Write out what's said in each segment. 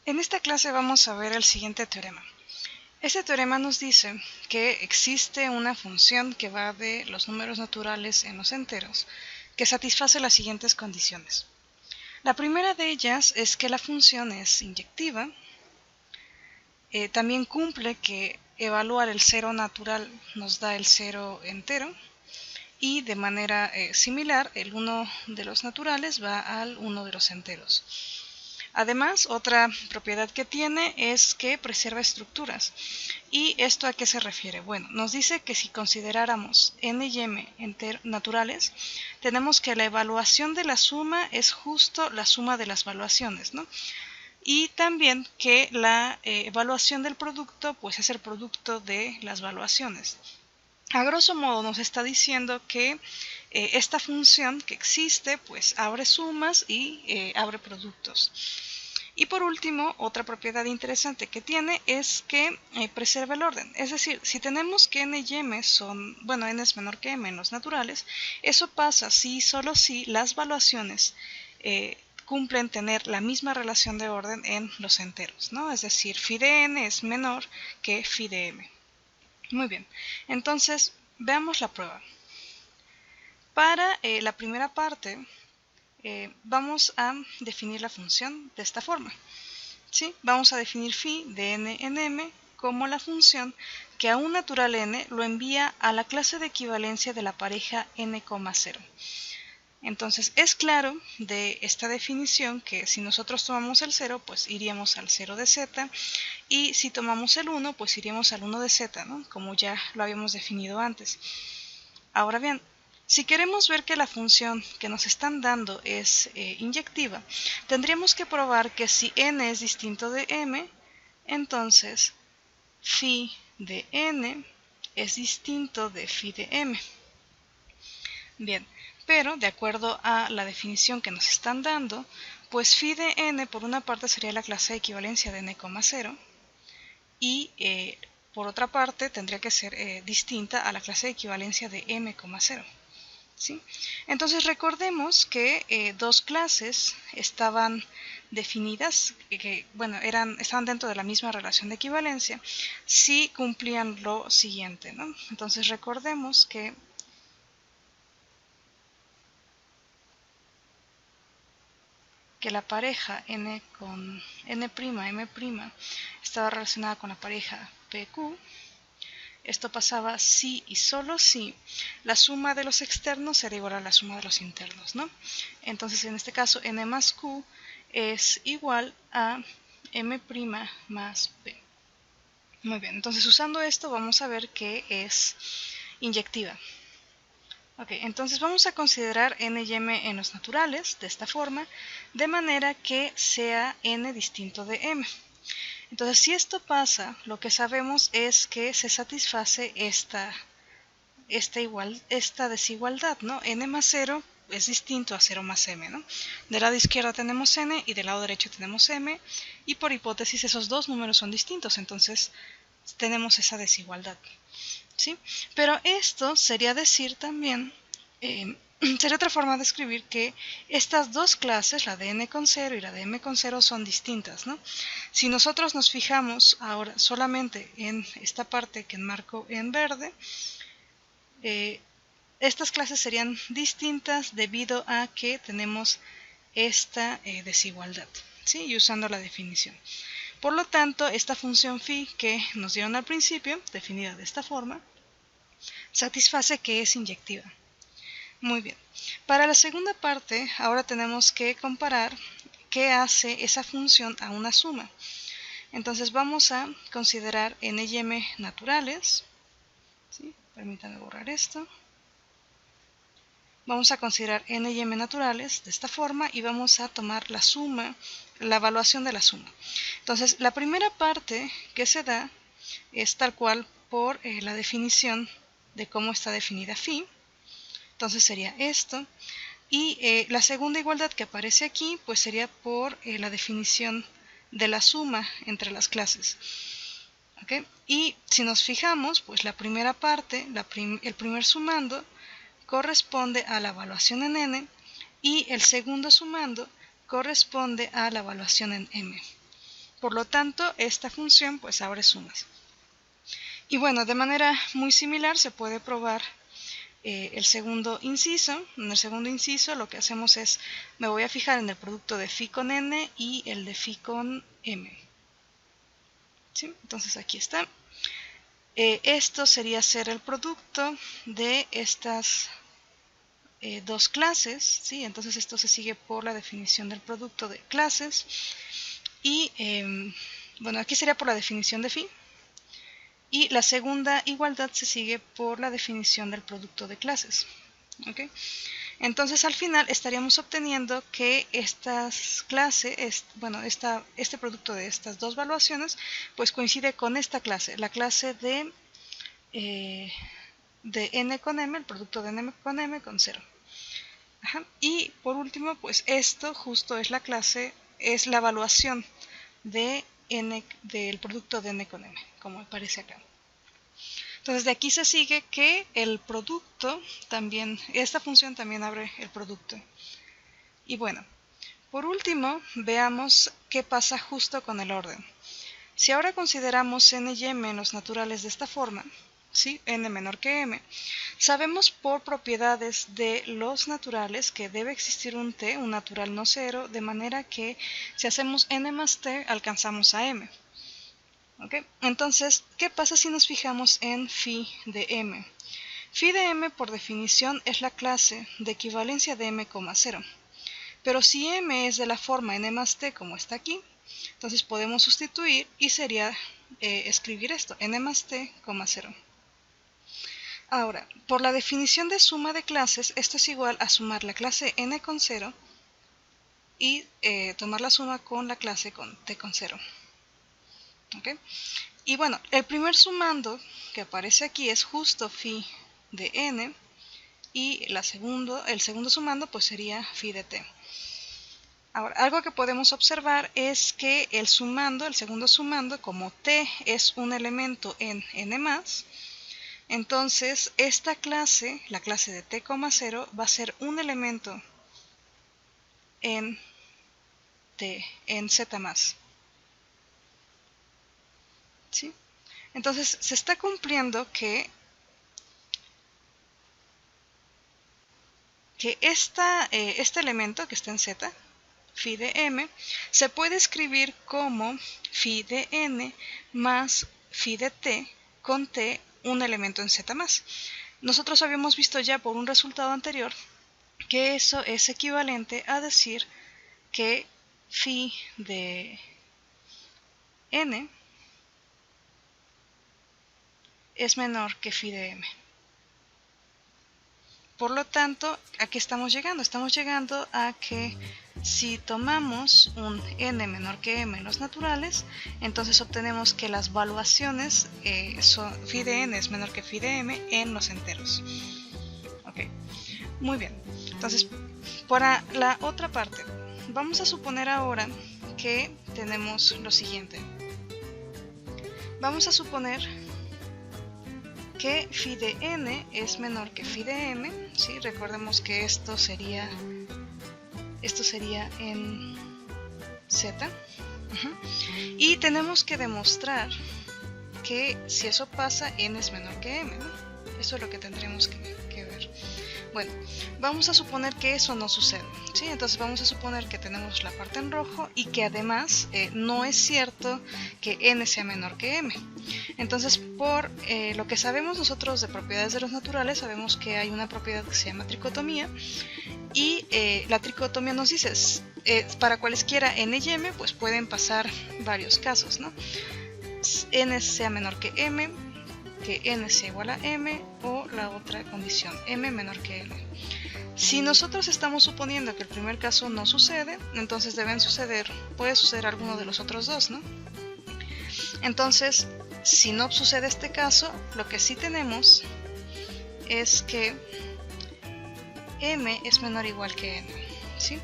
En esta clase vamos a ver el siguiente teorema. Este teorema nos dice que existe una función que va de los números naturales en los enteros, que satisface las siguientes condiciones. La primera de ellas es que la función es inyectiva. También cumple que evaluar el cero natural nos da el cero entero. Y de manera similar, el 1 de los naturales va al 1 de los enteros. Además, otra propiedad que tiene es que preserva estructuras. ¿Y esto a qué se refiere? Bueno, nos dice que si consideráramos n y m naturales, tenemos que la evaluación de la suma es justo la suma de las valuaciones, ¿no? Y también que la evaluación del producto pues es el producto de las valuaciones. A grosso modo nos está diciendo que esta función que existe pues abre sumas y abre productos. Y por último, otra propiedad interesante que tiene es que preserva el orden. Es decir, si tenemos que n y m son, bueno, n es menor que m en los naturales, eso pasa si y solo si las valuaciones cumplen tener la misma relación de orden en los enteros, ¿no? Es decir, phi de n es menor que phi de m. Muy bien, entonces veamos la prueba. Para la primera parte vamos a definir la función de esta forma. ¿Sí? Vamos a definir phi de n en m como la función que a un natural n lo envía a la clase de equivalencia de la pareja n, 0. Entonces es claro de esta definición que si nosotros tomamos el 0, pues iríamos al 0 de z, y si tomamos el 1, pues iríamos al 1 de z, ¿no? Como ya lo habíamos definido antes. Ahora bien, si queremos ver que la función que nos están dando es inyectiva, tendríamos que probar que si n es distinto de m, entonces phi de n es distinto de phi de m. Bien, pero de acuerdo a la definición que nos están dando, pues phi de n por una parte sería la clase de equivalencia de n, 0, y por otra parte tendría que ser distinta a la clase de equivalencia de m, 0. ¿Sí? Entonces recordemos que dos clases estaban definidas, estaban dentro de la misma relación de equivalencia si cumplían lo siguiente, ¿no? Entonces recordemos que la pareja n con n', m' estaba relacionada con la pareja pq. Esto pasaba si y solo si la suma de los externos era igual a la suma de los internos, ¿no? Entonces, en este caso, n más q es igual a m' más p. Muy bien, entonces usando esto vamos a ver que es inyectiva. Ok, entonces vamos a considerar n y m en los naturales de esta forma, de manera que sea n distinto de m. Entonces, si esto pasa, lo que sabemos es que se satisface esta desigualdad, ¿no? n más 0 es distinto a 0 más m, ¿no? Del lado izquierdo tenemos n y del lado derecho tenemos m, y por hipótesis esos dos números son distintos, entonces tenemos esa desigualdad, ¿sí? Pero esto sería decir también, sería otra forma de escribir que estas dos clases, la de n con 0 y la de m con 0, son distintas, ¿no? Si nosotros nos fijamos ahora solamente en esta parte que enmarco en verde, estas clases serían distintas debido a que tenemos esta desigualdad, ¿sí? Y usando la definición. Por lo tanto, esta función phi que nos dieron al principio, definida de esta forma, satisface que es inyectiva. Muy bien. Para la segunda parte, ahora tenemos que comparar qué hace esa función a una suma. Entonces vamos a considerar n y m naturales. ¿Sí? Permítanme borrar esto. Vamos a considerar n y m naturales de esta forma y vamos a tomar la suma, la evaluación de la suma. Entonces, la primera parte que se da es tal cual por la definición de cómo está definida phi. Entonces sería esto. Y la segunda igualdad que aparece aquí, pues sería por la definición de la suma entre las clases. ¿Okay? Y si nos fijamos, pues la primera parte, el primer sumando, corresponde a la evaluación en n, y el segundo sumando corresponde a la evaluación en m. Por lo tanto, esta función pues abre sumas. Y bueno, de manera muy similar se puede probar el segundo inciso. En el segundo inciso lo que hacemos es, me voy a fijar en el producto de phi con n y el de phi con m. ¿Sí? Entonces aquí está. Esto sería ser el producto de estas dos clases, ¿sí? Entonces esto se sigue por la definición del producto de clases. Y bueno, aquí sería por la definición de phi. Y la segunda igualdad se sigue por la definición del producto de clases. ¿Okay? Entonces al final estaríamos obteniendo que estas clases, bueno, este producto de estas dos valuaciones, pues coincide con esta clase, la clase de n con m, el producto de n con m con 0. Ajá. Y por último, pues esto justo es la clase, es la evaluación de n, del producto de n con m, como aparece acá. Entonces de aquí se sigue que el producto también, esta función también abre el producto. Y bueno, por último, veamos qué pasa justo con el orden. Si ahora consideramos n y m en los naturales de esta forma, ¿sí? N menor que m, sabemos por propiedades de los naturales que debe existir un t, un natural no cero, de manera que si hacemos n más t, alcanzamos a m. ¿Okay? Entonces, ¿qué pasa si nos fijamos en phi de m? Phi de m, por definición, es la clase de equivalencia de m, 0. Pero si m es de la forma n más t, como está aquí, entonces podemos sustituir y sería escribir esto, n más t, 0. Ahora, por la definición de suma de clases, esto es igual a sumar la clase n con 0 y tomar la suma con la clase con t con 0. ¿Okay? Y bueno, el primer sumando que aparece aquí es justo phi de n y el segundo sumando pues sería phi de t. Ahora, algo que podemos observar es que el segundo sumando, como t es un elemento en n+, entonces esta clase, la clase de t, 0, va a ser un elemento en z+. ¿Sí? Entonces se está cumpliendo que este elemento que está en z, phi de m, se puede escribir como phi de n más phi de t con t, un elemento en z+. Nosotros habíamos visto ya por un resultado anterior que eso es equivalente a decir que phi de n es menor que phi de m. Por lo tanto, ¿a qué estamos llegando? Estamos llegando a que si tomamos un n menor que m en los naturales, entonces obtenemos que las valuaciones phi de n es menor que phi de m en los enteros. Ok, muy bien. Entonces, para la otra parte, vamos a suponer ahora que tenemos lo siguiente. Vamos a suponer que phi de n es menor que phi de m, ¿sí? Recordemos que esto sería en z. Y tenemos que demostrar que si eso pasa, n es menor que m, ¿no? Eso es lo que tendremos que ver. Bueno, vamos a suponer que eso no sucede, ¿sí? Entonces vamos a suponer que tenemos la parte en rojo y que además no es cierto que n sea menor que m. Entonces, por lo que sabemos nosotros de propiedades de los naturales, sabemos que hay una propiedad que se llama tricotomía y la tricotomía nos dice, para cualesquiera n y m, pues pueden pasar varios casos, ¿no? N sea menor que m, que n sea igual a m, o la otra condición, m menor que n. Si nosotros estamos suponiendo que el primer caso no sucede, entonces puede suceder alguno de los otros dos, ¿no? Entonces, si no sucede este caso, lo que sí tenemos es que m es menor o igual que n, ¿sí?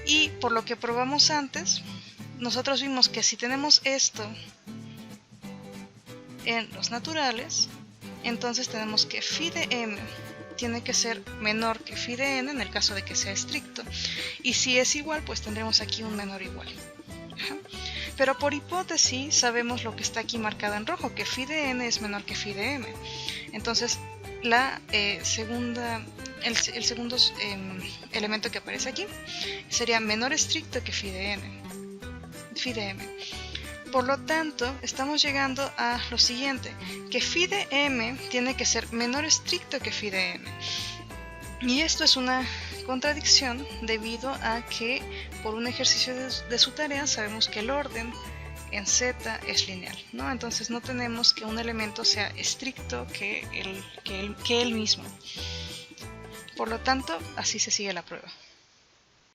Y por lo que probamos antes, nosotros vimos que si tenemos esto en los naturales, entonces tenemos que phi de m tiene que ser menor que phi de n en el caso de que sea estricto, y si es igual, pues tendremos aquí un menor igual. Pero por hipótesis sabemos lo que está aquí marcado en rojo, que phi de n es menor que phi de m. Entonces el segundo elemento que aparece aquí sería menor estricto que phi de m. Por lo tanto, estamos llegando a lo siguiente, que phi de m tiene que ser menor estricto que phi de m. Y esto es una contradicción debido a que por un ejercicio de su tarea sabemos que el orden en Z es lineal, ¿no? Entonces no tenemos que un elemento sea estricto que él mismo. Por lo tanto, así se sigue la prueba.